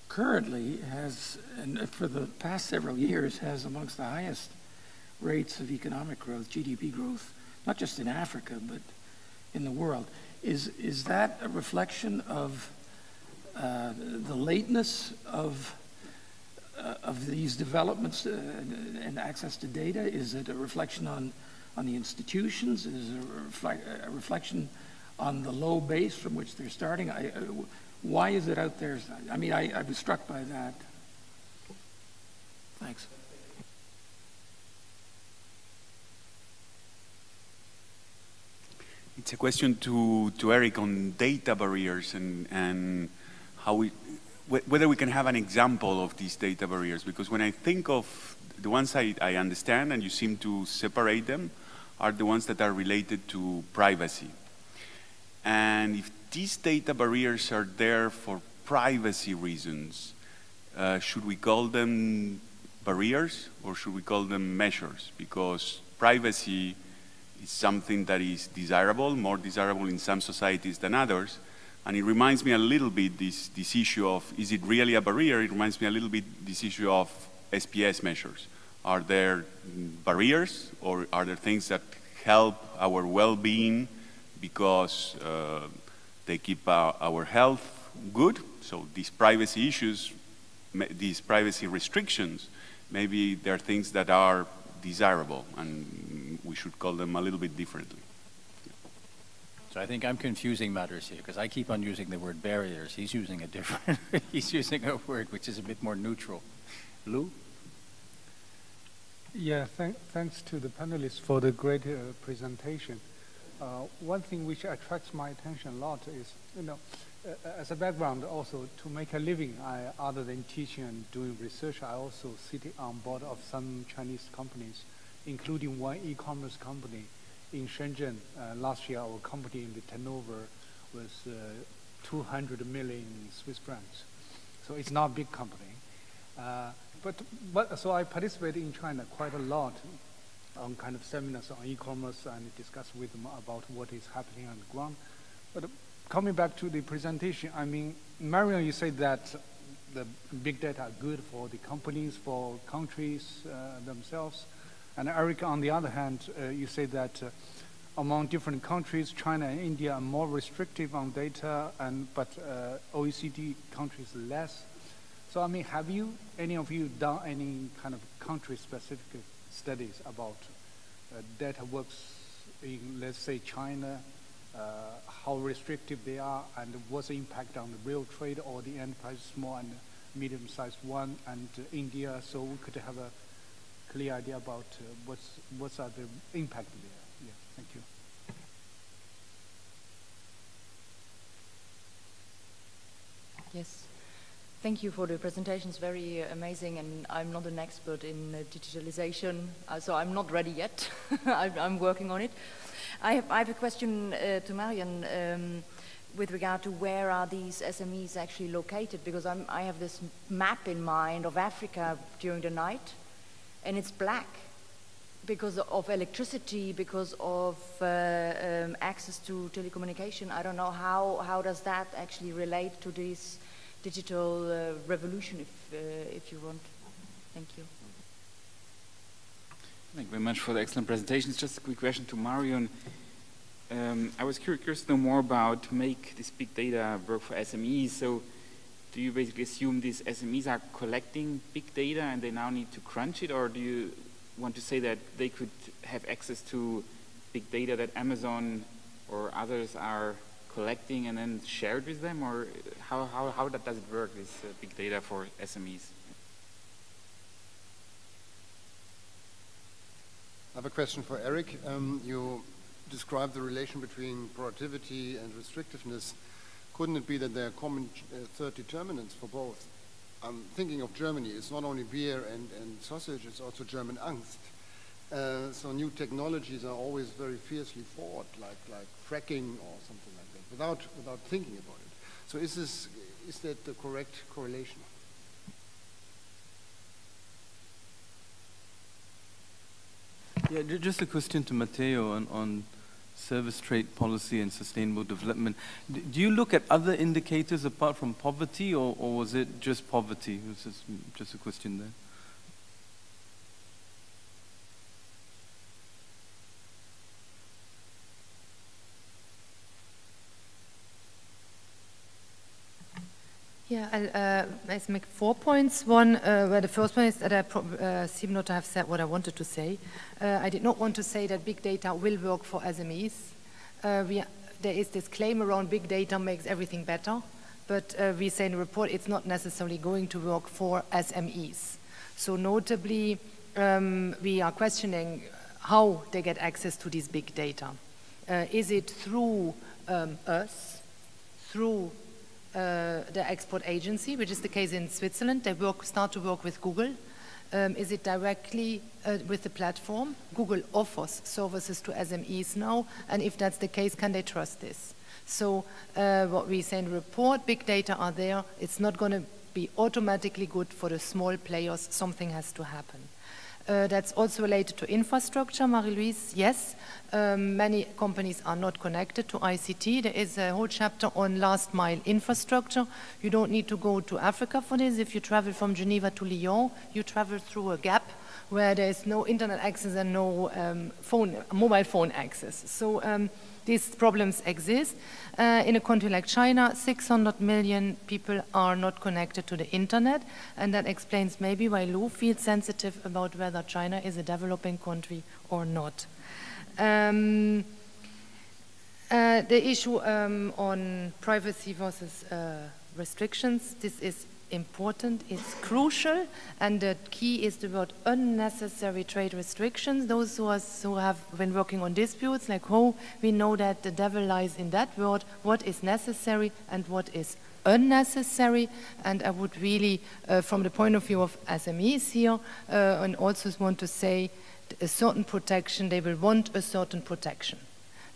E: currently has, and for the past several years, has amongst the highest rates of economic growth, GDP growth, not just in Africa, but in the world. Is that a reflection of the lateness of these developments and access to data? Is it a reflection on the institutions? Is it a reflection on the low base from which they're starting? Why is it out there? I mean, I was struck by that. Thanks.
F: It's a question to Erik on data barriers and how whether we can have an example of these data barriers, because when I think of the ones I understand, and you seem to separate them, are the ones that are related to privacy. And if these data barriers are there for privacy reasons, should we call them barriers or should we call them measures? Because privacy is something that is desirable, more desirable in some societies than others. And it reminds me a little bit this issue of, is it really a barrier? It reminds me a little bit this issue of SPS measures. Are there barriers or are there things that help our well-being because they keep our health good? So these privacy issues, these privacy restrictions, maybe they're things that are desirable and we should call them a little bit differently.
A: So I think I'm confusing matters here because I keep on using the word barriers. He's using a different, he's using a word which is a bit more neutral. Lou?
G: Yeah, thanks to the panelists for the great presentation. One thing which attracts my attention a lot is, as a background also to make a living, other than teaching and doing research, I also sit on board of some Chinese companies, including one e-commerce company in Shenzhen. Last year, our company in the turnover was 200 million Swiss francs. So it's not a big company. So I participated in China quite a lot on kind of seminars on e-commerce and discuss with them about what is happening on the ground. But coming back to the presentation, I mean, Marion, you said that the big data are good for the companies, for countries themselves. And Erik, on the other hand, you say that among different countries, China and India are more restrictive on data, but OECD countries less. So, I mean, have any of you done any kind of country-specific studies about data works in, let's say, China, how restrictive they are, and what's the impact on the real trade or the enterprise, small and medium-sized one, and India, so we could have a clear idea about what's the impact there. Yeah, thank you.
H: Yes. Thank you for the presentation. It's very amazing, and I'm not an expert in digitalization, so I'm not ready yet. I'm working on it. I have a question to Marion with regard to where are these SMEs actually located, because I have this map in mind of Africa during the night, and it's black because of electricity, because of access to telecommunication. I don't know how does that actually relate to this digital revolution, if you want. Thank you.
I: Thank you very much for the excellent presentation. It's just a quick question to Marion. I was curious to know more about make this big data work for SMEs. So do you basically assume these SMEs are collecting big data and they now need to crunch it, or do you want to say that they could have access to big data that Amazon or others are collecting and then share it with them, or how does it work, this big data for SMEs?
J: I have a question for Erik. You described the relation between productivity and restrictiveness. Couldn't it be that there are common third determinants for both? I'm thinking of Germany. It's not only beer and sausage, it's also German Angst. So new technologies are always very fiercely fought, like fracking or something like that, without thinking about it. So is that the correct correlation?
K: Yeah, just a question to Matteo on service trade policy and sustainable development. Do you look at other indicators apart from poverty, or was it just poverty? It was just a question there.
B: Yeah, I'll make 4 points. One, where the first one is that I seem not to have said what I wanted to say. I did not want to say that big data will work for SMEs. There is this claim around big data makes everything better, but we say in the report it's not necessarily going to work for SMEs. So notably, we are questioning how they get access to these big data. Is it through us, through the export agency, which is the case in Switzerland? They start to work with Google. Is it directly with the platform? Google offers services to SMEs now, and if that's the case, can they trust this? So what we say in the report, big data are there. It's not going to be automatically good for the small players. Something has to happen. That's also related to infrastructure, Marie-Louise. Yes, many companies are not connected to ICT. There is a whole chapter on last mile infrastructure. You don't need to go to Africa for this. If you travel from Geneva to Lyon, you travel through a gap where there is no internet access and no mobile phone access. So these problems exist. In a country like China, 600 million people are not connected to the internet, and that explains maybe why Lou feels sensitive about whether China is a developing country or not. The issue on privacy versus restrictions, this is important, it's crucial, and the key is the word unnecessary trade restrictions. Those who have been working on disputes, like we know that the devil lies in that word, what is necessary and what is unnecessary. And I would really, from the point of view of SMEs here, and also want to say a certain protection, they will want a certain protection.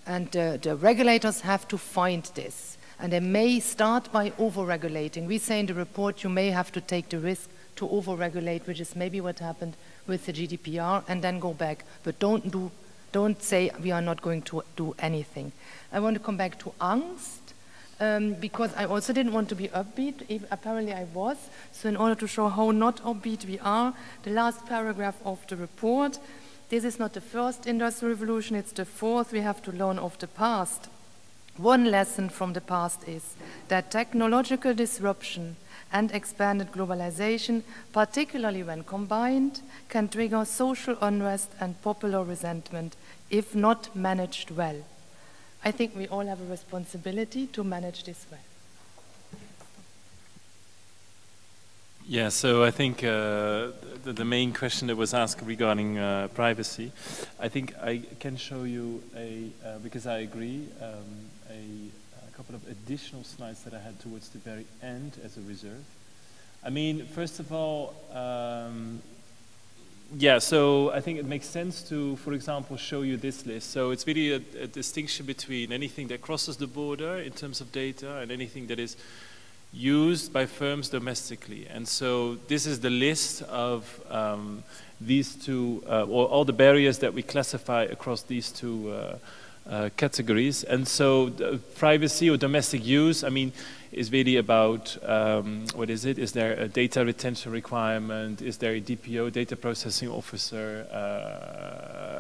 B: And the regulators have to find this. And they may start by over-regulating. We say in the report you may have to take the risk to over-regulate, which is maybe what happened with the GDPR, and then go back. But don't say we are not going to do anything. I want to come back to angst, because I also didn't want to be upbeat. Apparently I was. So in order to show how not upbeat we are, the last paragraph of the report, this is not the first industrial revolution, it's the fourth. We have to learn of the past. One lesson from the past is that technological disruption and expanded globalization, particularly when combined, can trigger social unrest and popular resentment if not managed well. I think we all have a responsibility to manage this well.
C: Yeah, so I think the main question that was asked regarding privacy, I think I can show you because I agree, a couple of additional slides that I had towards the very end as a reserve. I mean, first of all, yeah, so I think it makes sense to, for example, show you this list. So it's really a distinction between anything that crosses the border in terms of data and anything that is used by firms domestically. And so this is the list of these two, or all the barriers that we classify across these two categories. And so privacy or domestic use, I mean, is really about, what is it? Is there a data retention requirement? Is there a DPO, data processing officer,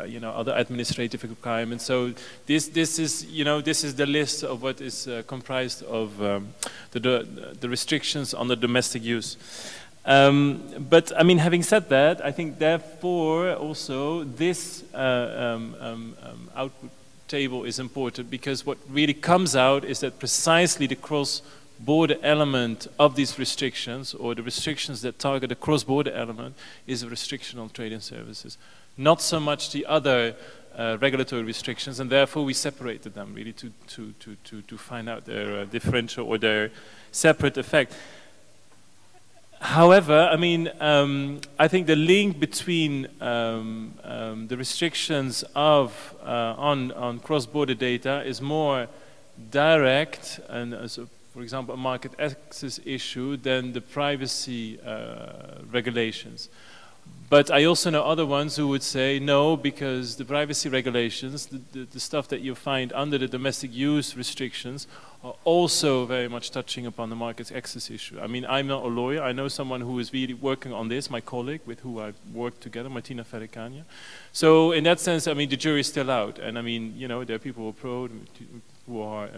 C: you know, other administrative requirements? So this is, you know, this is the list of what is comprised of the restrictions on the domestic use. But I mean, having said that, I think therefore also this output table is important, because what really comes out is that precisely the cross-border element of these restrictions, or the restrictions that target the cross-border element, is a restriction on trade and services. Not so much the other regulatory restrictions, and therefore we separated them really to find out their differential or their separate effect. However, I mean, I think the link between the restrictions of on cross-border data is more direct, and so, for example, a market access issue than the privacy regulations. But I also know other ones who would say no, because the privacy regulations, the stuff that you find under the domestic use restrictions, are also very much touching upon the market access issue. I mean, I'm not a lawyer. I know someone who is really working on this, my colleague with who I've worked together, Martina Ferricania. So in that sense, I mean, the jury is still out. And I mean, you know, there are people who are pro, who are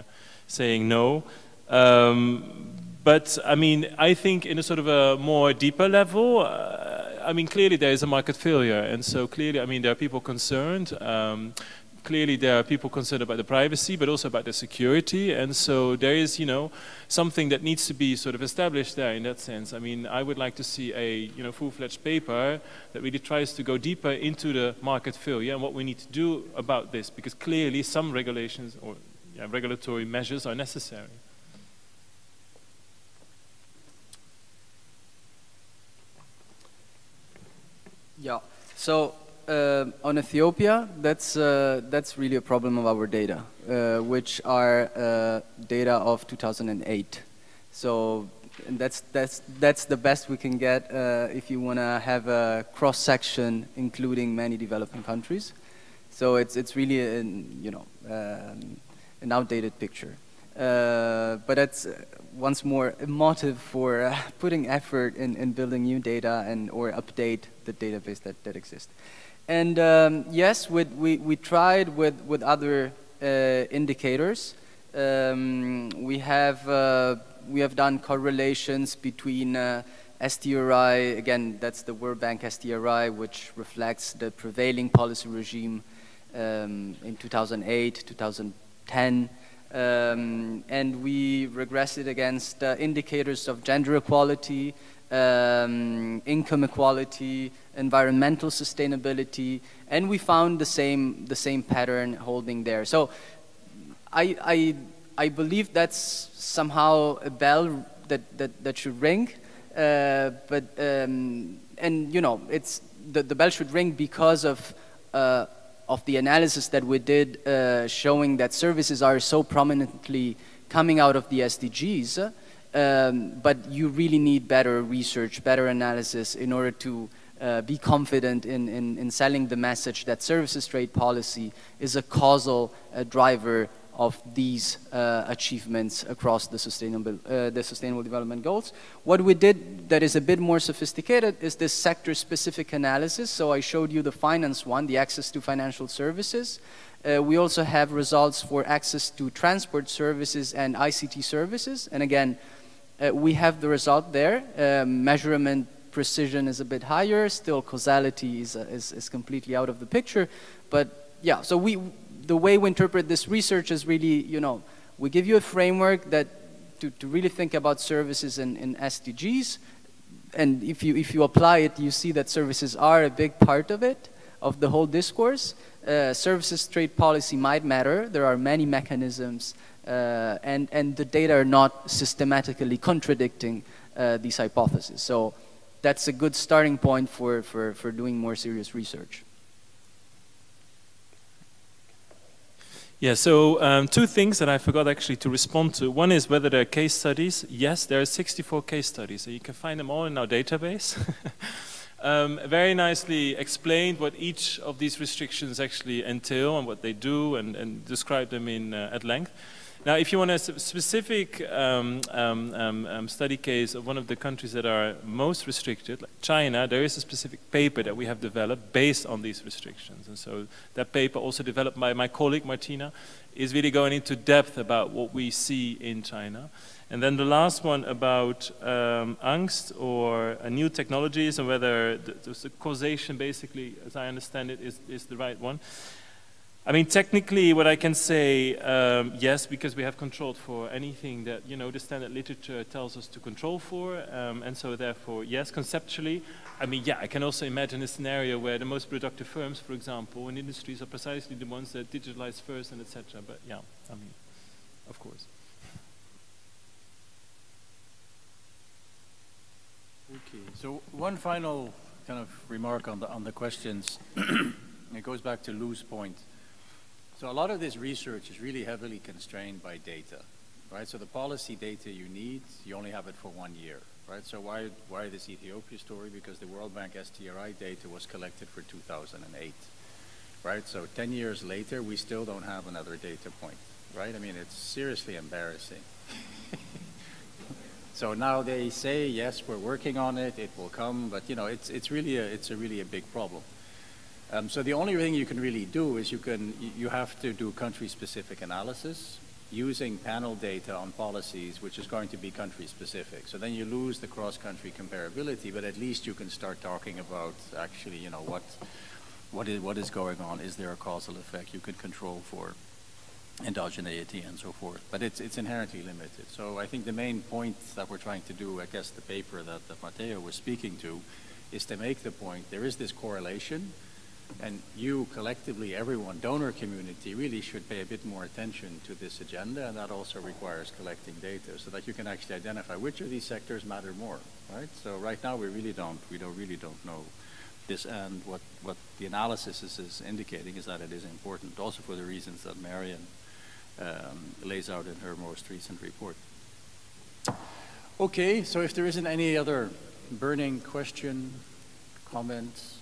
C: saying no. But I mean, I think in a sort of a more deeper level, I mean, clearly there is a market failure. And so clearly, I mean, there are people concerned. Clearly there are people concerned about the privacy, but also about the security. And so there is, you know, something that needs to be sort of established there in that sense. I mean, I would like to see a, you know, full-fledged paper that really tries to go deeper into the market failure and what we need to do about this, because clearly some regulations or regulatory measures are necessary.
D: Yeah, so on Ethiopia, that's really a problem of our data, which are data of 2008. So and that's the best we can get if you want to have a cross section including many developing countries. So it's really an outdated picture. But that's once more a motive for putting effort in building new data and or update the database that exists. And yes, we tried with other indicators. We have done correlations between STRI, again, that's the World Bank STRI, which reflects the prevailing policy regime in 2008, 2010. And we regressed it against indicators of gender equality, income equality, environmental sustainability, and we found the same pattern holding there. So I believe that's somehow a bell that should ring, but and you know, it's the bell should ring because of the analysis that we did, showing that services are so prominently coming out of the SDGs, but you really need better research, better analysis in order to be confident in selling the message that services trade policy is a causal driver of these achievements across the sustainable development goals. What we did that is a bit more sophisticated is this sector-specific analysis. So I showed you the finance one, the access to financial services. We also have results for access to transport services and ICT services. And again, we have the result there. Measurement precision is a bit higher. Still, causality is completely out of the picture. But yeah, so the way we interpret this research is really, you know, we give you a framework that to really think about services in SDGs. And if you apply it, you see that services are a big part of it, of the whole discourse. Services trade policy might matter. There are many mechanisms, and the data are not systematically contradicting these hypotheses. So that's a good starting point for doing more serious research.
C: Yeah, so two things that I forgot actually to respond to. One is whether there are case studies. Yes, there are 64 case studies, so you can find them all in our database. Very nicely explained what each of these restrictions actually entail and what they do, and describe them in at length. Now, if you want a specific study case of one of the countries that are most restricted, like China, there is a specific paper that we have developed based on these restrictions. And so that paper, also developed by my colleague Martina, is really going into depth about what we see in China. And then the last one about angst or new technologies and whether the causation, basically, as I understand it, is the right one. I mean, technically, what I can say, yes, because we have controlled for anything that, you know, the standard literature tells us to control for, and so therefore, yes, conceptually. I mean, yeah, I can also imagine a scenario where the most productive firms, for example, in industries are precisely the ones that digitalize first and etc. But yeah, I mean, of course.
A: Okay, so one final kind of remark on the questions. It goes back to Lou's point. So a lot of this research is really heavily constrained by data, right? So the policy data you need, you only have it for 1 year, right? So why this Ethiopia story? Because the World Bank STRI data was collected for 2008, right? So 10 years later, we still don't have another data point, right? I mean, it's seriously embarrassing. So now they say, yes, we're working on it, it will come, but you know, it's really a big problem. So the only thing you can really do is you have to do country-specific analysis using panel data on policies, which is going to be country-specific. So then you lose the cross-country comparability, but at least you can start talking about actually, you know, what is going on. Is there a causal effect you can control for endogeneity and so forth? But it's inherently limited. So I think the main point that we're trying to do, I guess the paper that Matteo was speaking to, is to make the point there is this correlation. And you collectively, everyone, donor community, really should pay a bit more attention to this agenda, and that also requires collecting data so that you can actually identify which of these sectors matter more, right? So right now we really don't know this, and what the analysis is indicating is that it is important, also for the reasons that Marion lays out in her most recent report. Okay, so if there isn't any other burning question, comments,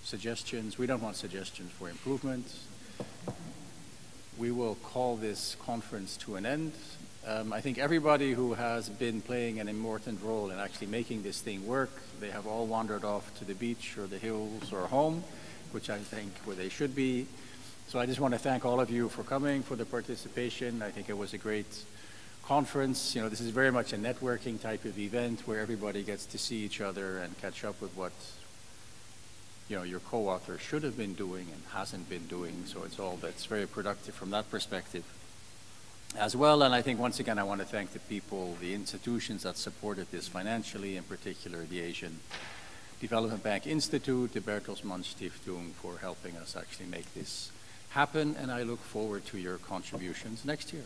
A: suggestions. We don't want suggestions for improvement. We will call this conference to an end. I think everybody who has been playing an important role in actually making this thing work, they have all wandered off to the beach or the hills or home, which I think where they should be. So I just want to thank all of you for coming, for the participation. I think it was a great conference. You know, this is very much a networking type of event where everybody gets to see each other and catch up with what, you know, your co-author should have been doing and hasn't been doing. So that's very productive from that perspective as well. And I think once again, I want to thank the people, the institutions that supported this financially, in particular the Asian Development Bank Institute, the Bertelsmann Stiftung, for helping us actually make this happen. And I look forward to your contributions next year.